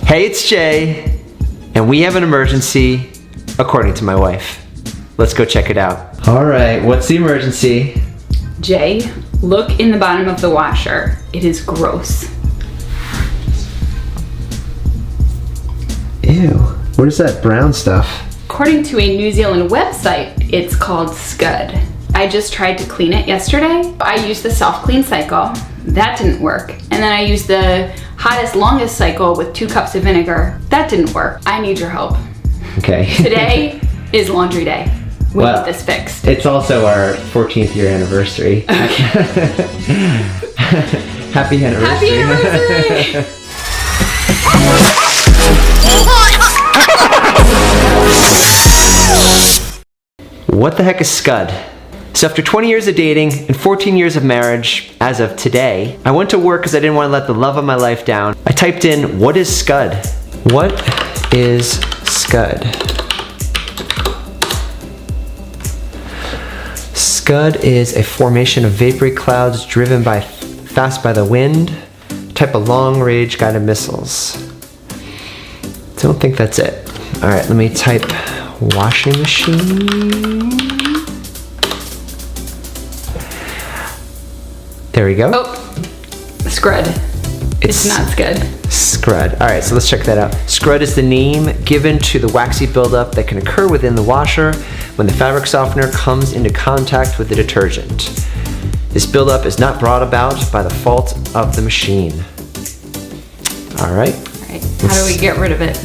Hey, it's Jay, and we have an emergency, according to my wife. Let's go check it out. All right, what's the emergency? Jay, look in the bottom of the washer. It is gross. Ew, what is that brown stuff? According to a New Zealand website, it's called Scrud. I just tried to clean it yesterday. I used the self-clean cycle. That didn't work. And then I used the hottest, longest cycle with 2 cups of vinegar. That didn't work. I need your help. Okay. Today is laundry day. We need this fixed. It's also our 14th year anniversary. Okay. Happy anniversary. Happy anniversary! What the heck is Scud? So after 20 years of dating and 14 years of marriage, as of today, I went to work because I didn't want to let the love of my life down. I typed in, what is Scud? What is Scud? Scud is a formation of vapory clouds driven fast by the wind, type of long-range guided missiles. Don't think that's it. All right, let me type washing machine. There we go. Oh, Scrud. It's not Scud. Scrud. All right, so let's check that out. Scrud is the name given to the waxy buildup that can occur within the washer when the fabric softener comes into contact with the detergent. This buildup is not brought about by the fault of the machine. All right. All right, how do we get rid of it?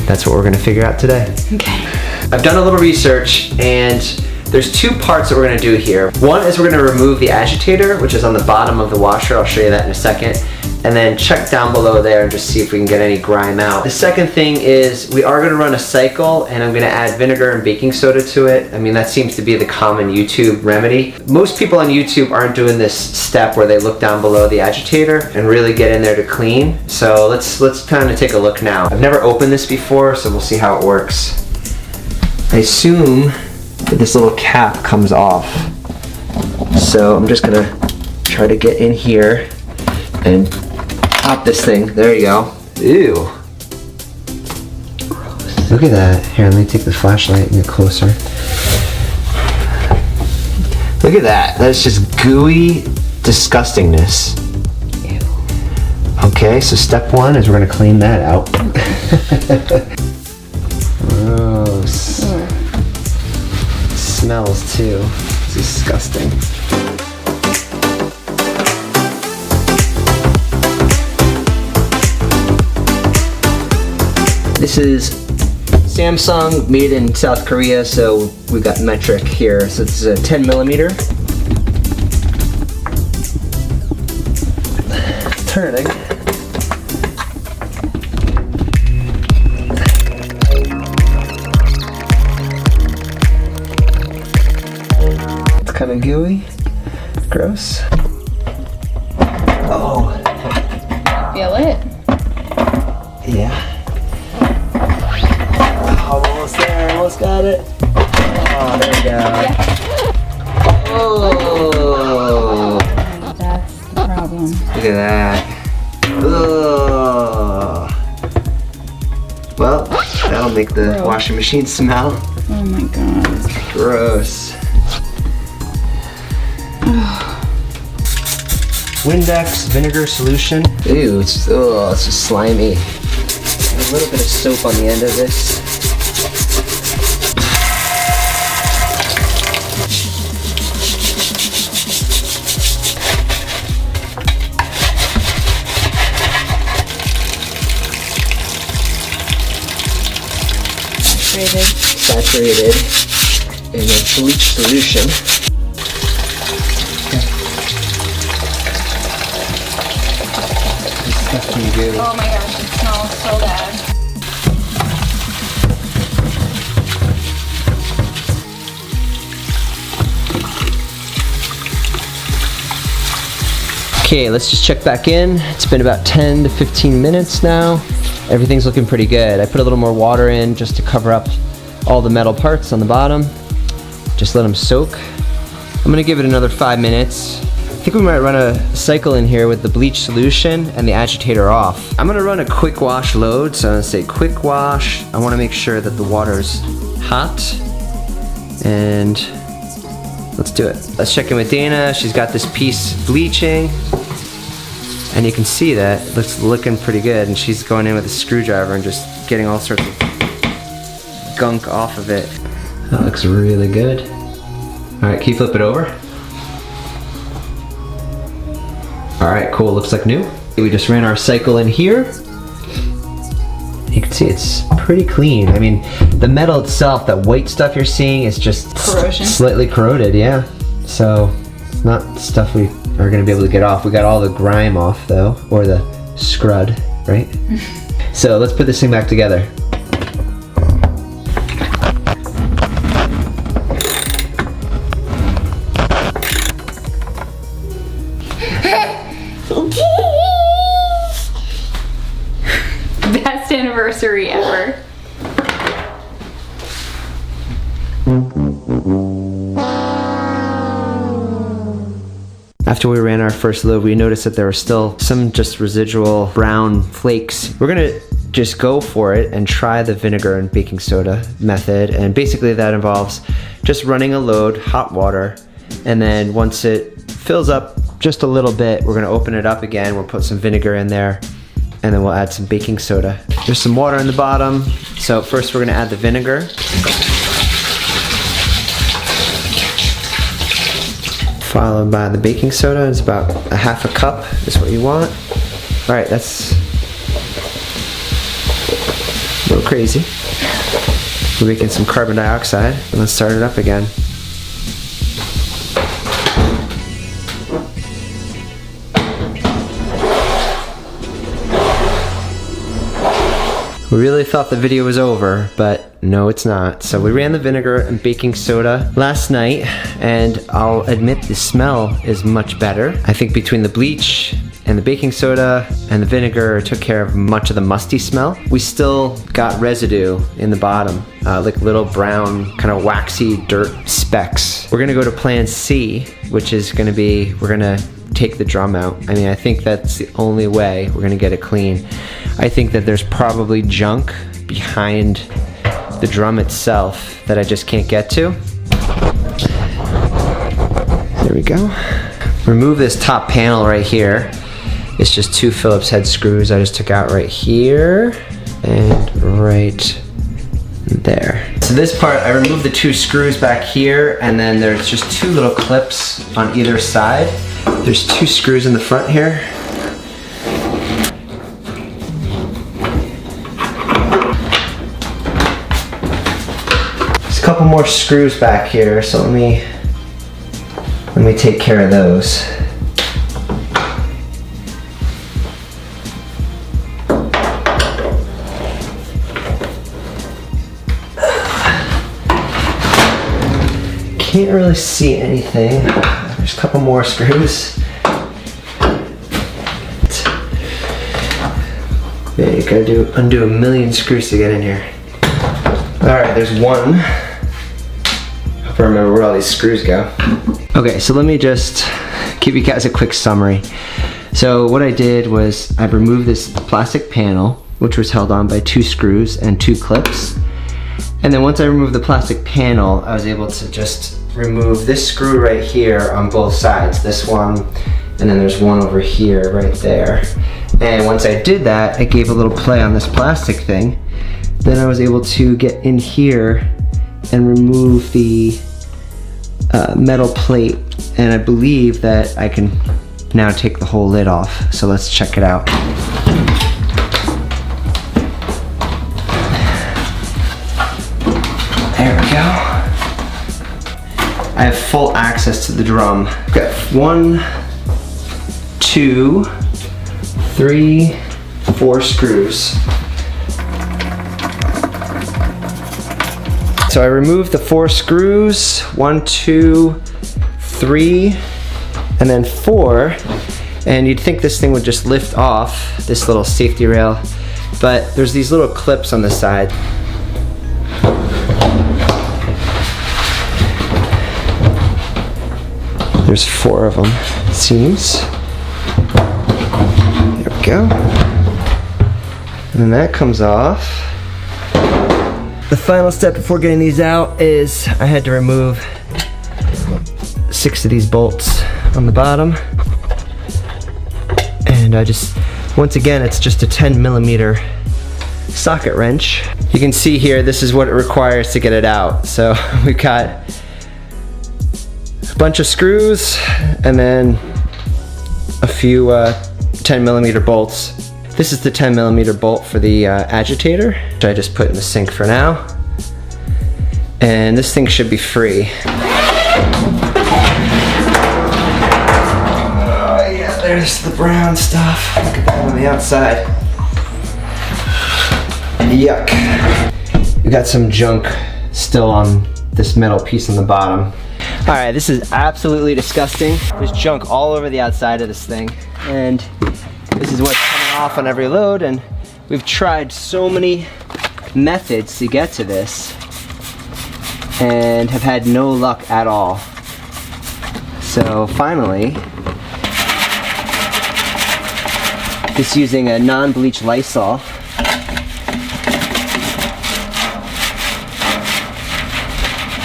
That's what we're gonna figure out today. Okay. I've done a little research and there's 2 parts that we're gonna do here. One is we're gonna remove the agitator, which is on the bottom of the washer. I'll show you that in a second. And then check down below there and just see if we can get any grime out. The second thing is we are gonna run a cycle and I'm gonna add vinegar and baking soda to it. I mean, that seems to be the common YouTube remedy. Most people on YouTube aren't doing this step where they look down below the agitator and really get in there to clean. So let's kind of take a look now. I've never opened this before, so we'll see how it works. I assume that this little cap comes off. So I'm just gonna try to get in here and pop this thing. There you go. Ew. Gross. Look at that. Here, let me take the flashlight and get closer. Look at that. That's just gooey disgustingness. Ew. Okay, so step 1 is we're gonna clean that out. Gross. Smells too. It's disgusting. This is Samsung, made in South Korea, so we've got metric here. So this is a 10 millimeter. Turning. Kind of gooey, gross. Oh. Feel it? Yeah. Oh, almost there, almost got it. Oh, there we go. Yeah. Oh. That's the problem. Look at that. Oh. Well, that'll make the Gross. washing machine smell. Oh my god. Gross. Windex vinegar solution. Ew, it's just slimy. A little bit of soap on the end of this. Saturated in a bleach solution. Oh my gosh, it smells so bad. Okay, let's just check back in. It's been about 10 to 15 minutes now. Everything's looking pretty good. I put a little more water in just to cover up all the metal parts on the bottom. Just let them soak. I'm gonna give it another 5 minutes. I think think we might run a cycle in here with the bleach solution and the agitator off. I'm gonna run a quick wash load, so I'm gonna say quick wash. I wanna make sure that the water's hot, and let's do it. Let's check in with Dana. She's got this piece bleaching, and you can see that it's looking pretty good, and she's going in with a screwdriver and just getting all sorts of gunk off of it. That looks really good. All right, can you flip it over? All right, cool, looks like new. We just ran our cycle in here. You can see it's pretty clean. I mean, the metal itself, that white stuff you're seeing is just corrosion. Slightly corroded, yeah. So it's not stuff we are gonna be able to get off. We got all the grime off though, or the scrud, right? So let's put this thing back together. Best anniversary ever. After we ran our first load, we noticed that there were still some just residual brown flakes. We're gonna just go for it and try the vinegar and baking soda method. And basically that involves just running a load, hot water, and then once it fills up just a little bit, we're gonna open it up again. We'll put some vinegar in there, and then we'll add some baking soda. There's some water in the bottom. So first we're gonna add the vinegar. Followed by the baking soda. It's about a half a cup is what you want. All right, that's a little crazy. We're making some carbon dioxide. And let's start it up again. We really thought the video was over, but no, it's not. So we ran the vinegar and baking soda last night, and I'll admit the smell is much better. I think between the bleach and the baking soda and the vinegar took care of much of the musty smell. We still got residue in the bottom, like little brown, kind of waxy dirt specks. We're gonna go to plan C, which is gonna be, we're gonna take the drum out. I mean, I think that's the only way we're gonna get it clean. I think that there's probably junk behind the drum itself that I just can't get to. There we go. Remove this top panel right here. It's just 2 Phillips head screws I just took out right here and right there. So this part, I removed the 2 screws back here, and then there's just 2 little clips on either side. There's 2 screws in the front here. There's a couple more screws back here, so let me take care of those. Can't really see anything. There's a couple more screws. Yeah, you gotta undo a million screws to get in here. Alright, there's one. Hope I remember where all these screws go. Okay, so let me just give you guys a quick summary. So what I did was I removed this plastic panel, which was held on by 2 screws and 2 clips. And then once I removed the plastic panel, I was able to just remove this screw right here on both sides. This one, and then there's one over here, right there. And once I did that, it gave a little play on this plastic thing. Then I was able to get in here and remove the metal plate. And I believe that I can now take the whole lid off. So let's check it out. There we go. I have full access to the drum. I've got 1, 2, 3, 4 screws. So I removed the 4 screws, 1, 2, 3, and then 4. And you'd think this thing would just lift off this little safety rail, but there's these little clips on the side. There's 4 of them, it seems. There we go. And then that comes off. The final step before getting these out is I had to remove 6 of these bolts on the bottom. And I just, once again, it's just a 10mm socket wrench. You can see here, this is what it requires to get it out. So we've got a bunch of screws and then a few 10mm bolts. This is the 10mm bolt for the agitator, which I just put in the sink for now. And this thing should be free. Oh yeah, there's the brown stuff. Look at that on the outside. Yuck. We got some junk still on this metal piece on the bottom. Alright, this is absolutely disgusting. There's junk all over the outside of this thing. And this is what's coming off on every load, and we've tried so many methods to get to this and have had no luck at all. So finally, just using a non-bleach Lysol,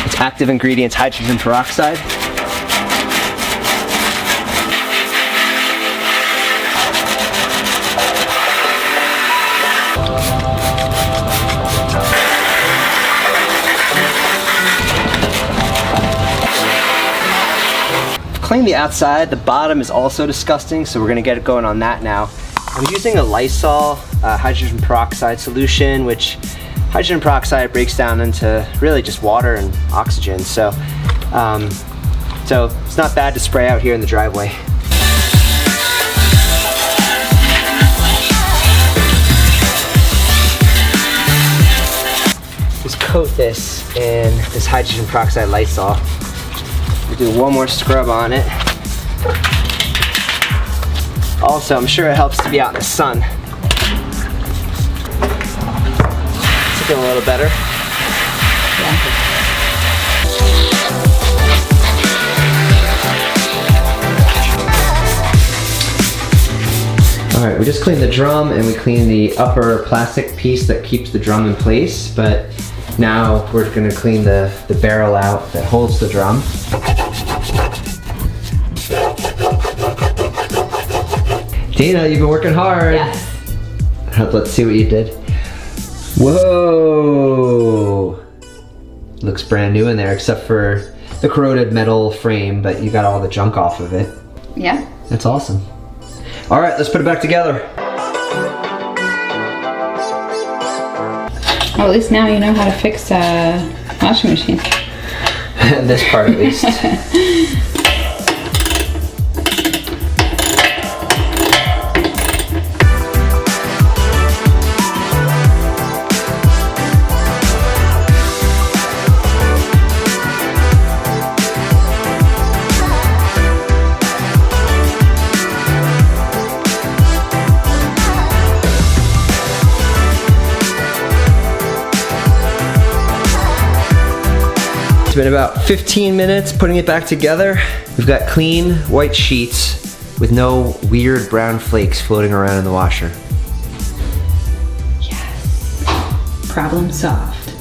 its active ingredients hydrogen peroxide. Clean the outside, the bottom is also disgusting, so we're gonna get it going on that now. I'm using a Lysol hydrogen peroxide solution, which hydrogen peroxide breaks down into really just water and oxygen, so it's not bad to spray out here in the driveway. Just coat this in this hydrogen peroxide Lysol. We'll do one more scrub on it. Also, I'm sure it helps to be out in the sun. It's looking a little better. Alright, we just cleaned the drum and we cleaned the upper plastic piece that keeps the drum in place, but now we're going to clean the barrel out that holds the drum. Dana, you've been working hard. Yes. Let's see what you did. Whoa! Looks brand new in there, except for the corroded metal frame, but you got all the junk off of it. Yeah. That's awesome. All right, let's put it back together. Well, at least now you know how to fix a washing machine. This part at least. It's been about 15 minutes putting it back together. We've got clean white sheets with no weird brown flakes floating around in the washer. Yes. Problem solved.